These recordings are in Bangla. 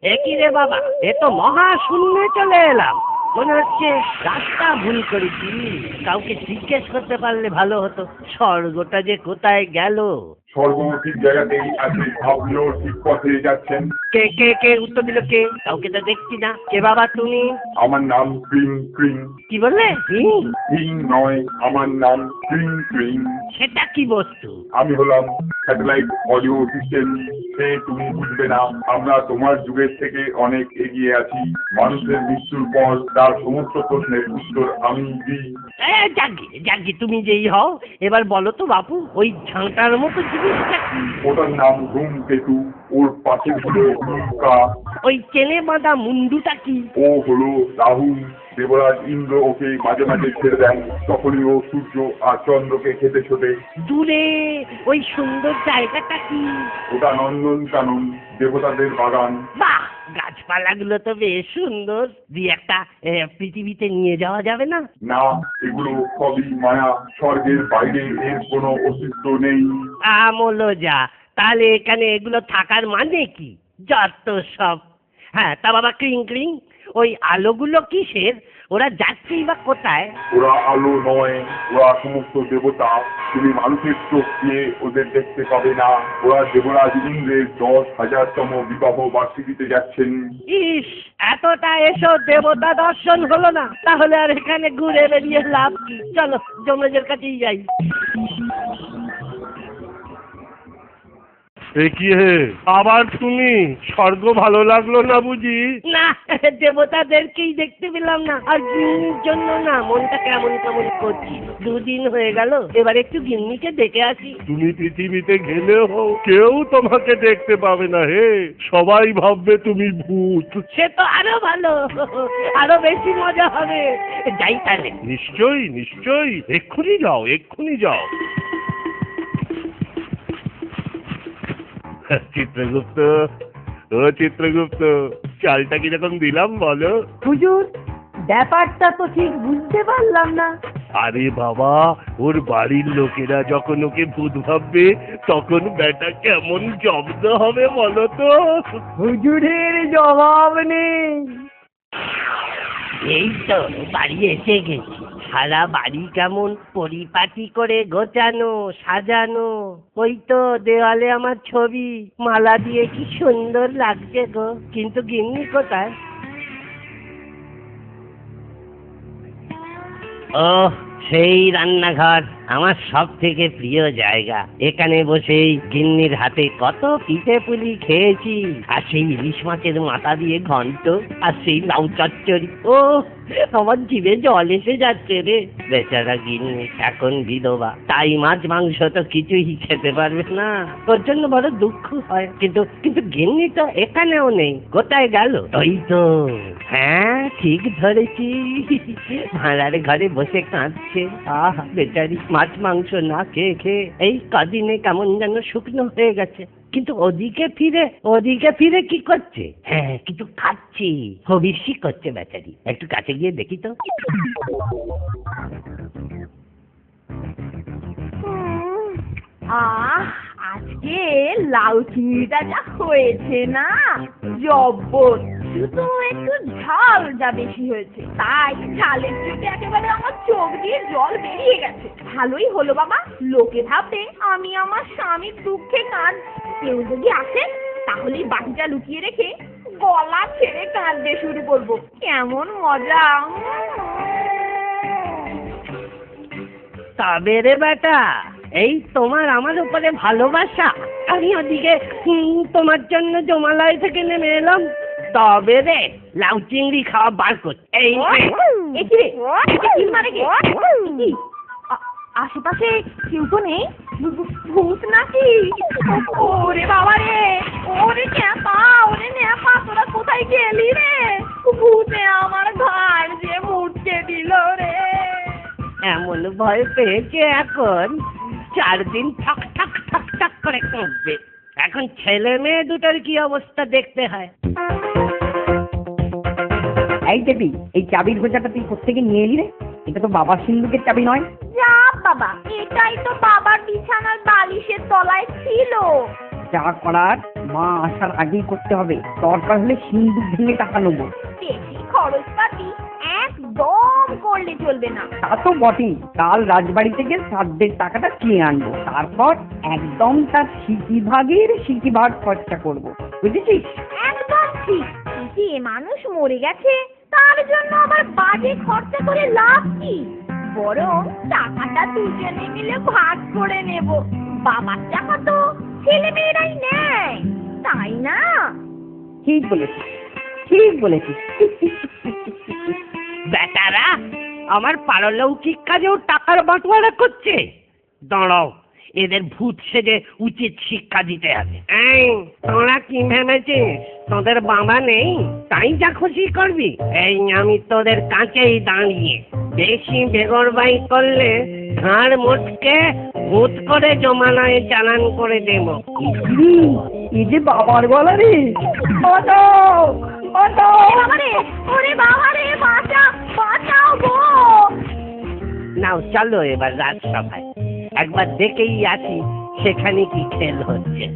একই রে বাবা, এ তো মহা শূন্যে চলে এলাম। মনে হচ্ছে রাস্তা ভুল করেছি। কাউকে জিজ্ঞেস করতে পারলে ভালো হতো, স্বর্গটা যে কোথায় গেল। স্বর্গ ঠিক জায়গাতেই আছে, আপনিও ঠিক পথে যাচ্ছেন। কে কে কে উত্তর দিল কে? কাউকে তো দেখছি না। কে বাবা তুমি? আমার নাম ক্রিং ক্রিং। কি বললে? ক্রিং নয়, আমার নাম ক্রিং ক্রিং। সেটা কি বস্তু? আমি হলাম স্যাটেলাইট অডিও সিস্টেম। সে তুমি বুঝবে না, আমরা তোমার যুগের থেকে অনেক এগিয়ে আছি। মানুষের মৃত্যুর পর তার সমস্ত প্রশ্নের উত্তর আমি দিই। যাকি তুমি যেই হও, এবার বলো তো বাপু, ওই ঝাঁটার মতো জিনিসটা কি? ওটার নাম ধূমকেতু। ওর পাশে ছিল উল্কা। ওই চেনে বাঁধা মুন্ডুটা কি? ও হলো রাহু। দেবরাজ ইন্দ্র ওকে মাঝে মাঝে ছেড়ে দেন, তখনই ও সূর্য আর চন্দ্রকে খেতে ছোটে। দূরে ওই সুন্দর জায়গাটা কি? ওটা নন্দন কানন, দেবতাদের বাগান। বাহ, গাছপালাগুলো তো বেশ সুন্দর। একটা পৃথিবীতে নিয়ে যাওয়া যাবে না? না, এগুলো সবই মায়া। স্বর্গের বাইরে এর কোনো অস্তিত্ব নেই। আমলো যা, তাহলে এখানে এগুলো থাকার মানে কি? যত সব। হ্যাঁ, তা বাবা ক্রিং ক্রিং, ওই আলোগুলো কিসের? ওরা যাচ্ছেই বা কোথায়? ওরা আলো নয়, ওরা সমস্ত দেবতা। তুমি মানুষের চোখ দিয়ে ওদের দেখতে পাবে না। ওরা দেবরাজ ইন্দ্রের 10,000তম বিবাহ বার্ষিকীতে যাচ্ছেন। ইস, এতটা এসো দেবতা দর্শন হলো না, তাহলে আর এখানে ঘুরে বেরিয়ে লাভ কি? চলো যমরাজের কাছেই যাই। এ কি হে, আবার তুমি? স্বর্গ ভালো লাগলো না বুঝি? না, দেবতাদেরকেই দেখতে পেলাম না, আর গিন্নির জন্য না মনটা কেমন কেমন করছি। 2 দিন হয়ে গেল, এবার একটু গিন্নিকে দেখে আসি। তুমি পৃথিবীতে গেলেও কেউ তোমাকে দেখতে পাবে না হে, সবাই ভাববে তুমি ভূত। সে তো আরো ভালো, আরো বেশি মজা হবে। যাই তাহলে। নিশ্চয়ই নিশ্চয়ই, এক্ষুনি যাও এক্ষুনি যাও। চিত্রগুপ্ত, ও চিত্রগুপ্ত, চালটা কিরকম দিলাম বলো? হুজুর, ব্যাপারটা তো ঠিক বুঝতে পারলাম না। আরে বাবা, ওর বাড়ির লোকেরা যখন ওকে ভূত ভাববে, তখন বেটা কেমন জব্দ হবে বলো তো? হুজুরের জবাব নেই। এই তো বাড়ি এসে গেছি। সারা বাড়ি কেমন পরিপাটি করে গোছানো সাজানো। ওই তো দেওয়ালে আমার ছবি, মালা দিয়ে কি সুন্দর লাগছে গো। কিন্তু গিন্নি কোথায়? ওহ, সেই রান্নাঘর, আমার সব থেকে প্রিয় জায়গা। এখানে বসেই গিন্নির হাতে কত পিঠে পুলি খেয়েছি, আর সেই ইলিশ মাছের মাথা দিয়ে ঘন্ট, আর সেই লাউ চচ্চড়ি। ও, আমার জিভে জল এসে যাচ্ছে রে। বেচারা গিন্নি এখন বিধবা, তাই মাছ মাংস তো কিছুই খেতে পারবে না। ওর জন্য বড় দুঃখ হয়। কিন্তু কিন্তু গিন্নি তো এখানেও নেই, কোথায় গেল? ওই তো, হ্যাঁ ঠিক ধরেছি, ভাড়ার ঘরে বসে কাঁদছে। আহ, বেচারি মাছ মাংস না খেয়ে খেয়ে এই কদিনে কেমন যেন শুকনো হয়ে গেছে। কিন্তু ওদিকে ফিরে কি করছে? হ্যাঁ, কিন্তু খাচ্ছি, হবিষ্যি করছে বেচারি। একটু কাছে গিয়ে দেখি তো। আজকে লাউ চিংড়িটা যা হয়েছে না, জব্বর। শুধু একটু ঝাল যা বেশি হয়েছে, তাই ঝালের চোটে একেবারে আমার চোখ দিয়ে জল বেরিয়ে গেছে। ভালোই হলো বাবা, লোকে ভাববে আমি আমার স্বামীর দুঃখে কাঁদছি। কেউ যদি আসে তাহলে বাটিটা লুকিয়ে রেখে গলা ছেড়ে কাঁদতে শুরু করবো। কেমন মজা! তবে রে বেটা, এই তোমার আমার উপরে ভালোবাসা, আমি ওদিকে তোমার জন্য জমালয় থেকে নেমে এলাম। তবে রে, লাউ চিংড়ি খাওয়া বার কর। এই আশেপাশে কেউ তো নেই? ভূত নাকি? ওরে বাবা রে, ওরে ন্যাপা, তোরা কোথায় গেলি রে? ভূতে আমার ঘাড় যে মুটকে দিল রে। এমন ভয় পেয়েছে এখন, 4 দিন ঠক ঠক ঠক ঠক করে কাঁদবে। এখন ছেলে মেয়ে দুটোর কি অবস্থা দেখতে হয়। এই দেবী, এই চাবির গোছাটা তুই কোত্থেকে নিয়ে এলি রে? এটা তো বাবার সিন্ধুকের চাবি নয়। যা বাবা, এটাই তো বাবার বিছানার বালিশের তলায় ছিল। যা করার মা আসার আগেই করতে হবে, দরকার হলে সিন্দুক ভেঙে টাকা নেবো। বেশি খরচপাতি একদম করলে চলবে না। তা তো বটেই, কাল রাজবাড়ি থেকে শ্রাদ্ধের টাকাটা চেয়ে আনবো, তারপর একদম তার সিকি ভাগ খরচা করবো, বুঝেছিস? একদম ঠিক। যে মানুষ মরে গেছে তার জন্য আবার বাজে খরচা করে লাভ কি? বরং টাকাটা দুজনে মিলে ভাগ করে নেব। বাবার টাকা তো ছেলে মেয়েরাই নেয়, তাই না? ঠিক বলেছিস, ঠিক বলেছিস। বেটারা আমার পারলৌকিক কাজেও টাকার বাঁটোয়ারা করছে। দাঁড়াও, এদের ভূত সেজে উচিত শিক্ষা দিতে হবে। এই তোরা কি ভেবেছিস তোদের বাবা নেই তাই যা খুশি করবি? এই আমি তোদের কাছেই দাঁড়িয়ে, বেশি বেগরবাই করলে ঘাড় মোটকে ভূত করে জমানায় চালান করে দেব। এই যে বাবার গলা রে, বাঁচাও বাঁচাও। বাবারে, ওরে বাবারে, বাঁচাও গো। নাও চলো এবার রাজসভায়, একবার দেখেই আসি সেখানে কি খেল হচ্ছে।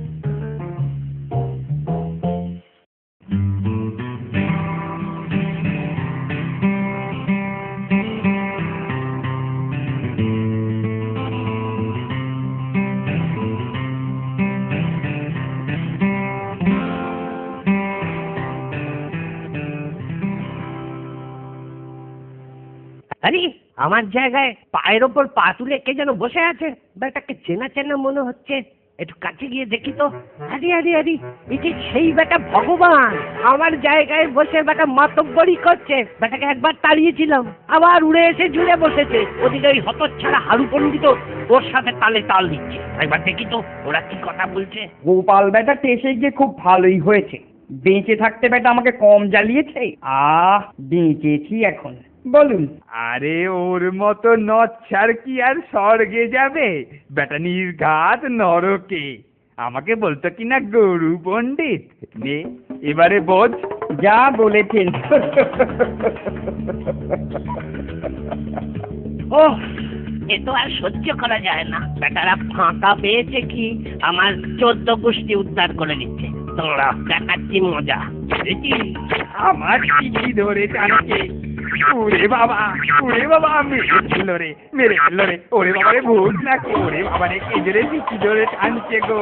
আরে আমার জায়গায় পায়ের ওপর পা তুলে কে যেন বসে আছে, বেটাকে চেনা চেনা মনে হচ্ছে। একটু কাছে গিয়ে দেখি তো। আরে আরে আরে, এই যে সেই বেটা ভগবান আমার জায়গায় বসে বেটা মাতব্বরি করছে। বেটাকে একবার তাড়িয়েছিলাম, আবার উড়ে এসে জুড়ে বসেছে। ওদিকে ওই হতচ্ছাড়া হারু পণ্ডিত ওর সাথে তালে তাল দিচ্ছে। একবার দেখি তো ওরা কি কথা বলছে। গোপাল বেটা এসে গিয়ে খুব ভালোই হয়েছে, বেঁচে থাকতে বেটা আমাকে কম জ্বালিয়েছে। বেঁচেছি এখন, বলুন। আরে ওর মতো নচ্ছার কি আর স্বর্গে যাবে? বেটা নির্ঘাত নরকে। আমাকে বলতো কিনা গরু পণ্ডিত। নে এবারে বোঝ। যা বলেছেন। ওহ, এ তো আর সহ্য করা যায় না। বেটারা ফাঁকা পেয়েছে কি আমার 14 গোষ্ঠী উদ্ধার করে দিচ্ছে। তোমরা দেখাচ্ছি মজা। আমার কি ধরে টানছে। ওরে বাবা, ওরে বাবা, মেরে ফেললো রে, মেরে ফেললো রে। ওরে বাবা রে, ভূত নাকি? ওরে বাবা রে, কে ধরে কি ধরে টানছে গো?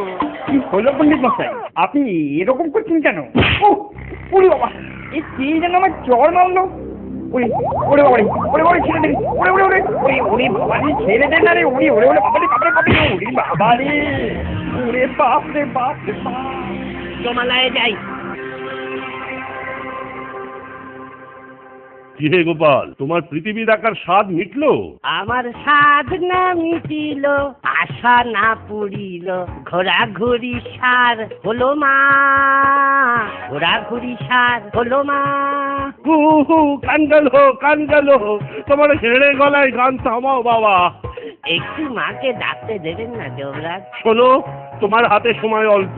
কি হলো পণ্ডিত মশাই, আপনি এরকম করছেন কেন? ওরে বাবা, এই কে যেন আমার জ্বর মারলো। ওরে ওরে বাবা রে, ওরে বাবা ছেড়ে দিন। ওরে ওরে ওরে ওরে ওরে বাবা রে, ছেড়ে দেন না রে। ওরে ওরে ওরে বাবা রে, বাবা রে, বাবা রে, ওরে বাবা রে, ওরে বাপ রে বাপ রে বাপ। জমালায় যাই। কি হে গোপাল, তোমার পৃথিবী দেখার স্বাদ মিটলো? আমার স্বাদ না মিটিল, আশা না পুরিল, ঘোরাঘুরি সার হলো মা, ঘোরাঘুরি সার হলো মা। হু হু, কান গেল। তোমার হেড়ে গলায় গান থামাও বাবা। একটু মাকে ডাকতে দেবেন না দেবরাজ? শোনো, তোমার হাতে সময় অল্প,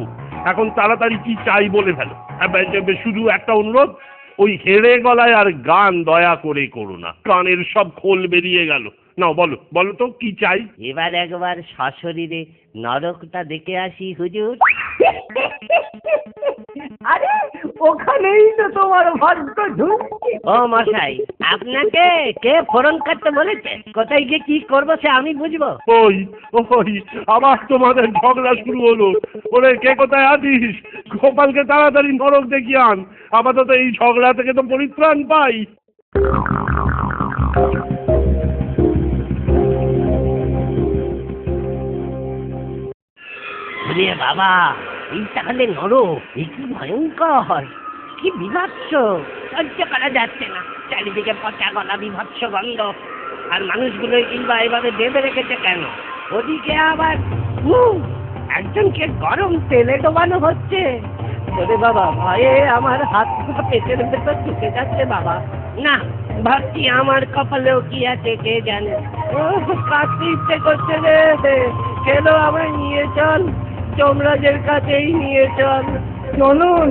এখন তাড়াতাড়ি কি চাই বলে ফেলো। শুধু একটা অনুরোধ, ওই হেড়ে গলায় আর গান দয়া করে করো না, কানের সব খোল বেরিয়ে গেল। নাও বলো, বলো তো কি চাই। এবার একবার সশরীরে নরকটা দেখে আসি হুজুর। আরে ওখানেই তো তোমার ভাগ্য ঝুঁকছে। ও মশাই, আপনাকে কে ফোরন কাটতে বলেছে? কোথায় গিয়ে কি করবো সে আমি বুঝবো? ওই আবার তোমাদের ঝগড়া শুরু হলো। ওরে কে কোথায় আছিস? গোপালকে তাড়াতাড়ি নরক দেখিয়ে আন, আপাতত এই ঝগড়া থেকে তো পরিত্রাণ পাই। বাবা, এই তাহলে নরক, এই কি ভয়ঙ্কর, কি বিভৎস, সহ্য করা যাচ্ছে না। চারিদিকে পচা গলা, বিভৎস গন্ধ, আর মানুষগুলো কিংবা এভাবে বেঁধে রেখেছে কেন? ওদিকে আবার একজনকে গরম তেলে ডোবানো হচ্ছে। ওরে বাবা, ভয়ে আমার হাত পা পেটের ভেতর ঢুকে যাচ্ছে বাবা। না, ভাবছি আমার কপালেও কি আছে কে জানে। ও কাঁদতে ইচ্ছে করছে রে, কেন আমায় নিয়ে চল, যমরাজের কাছেই নিয়ে চল। চলুন।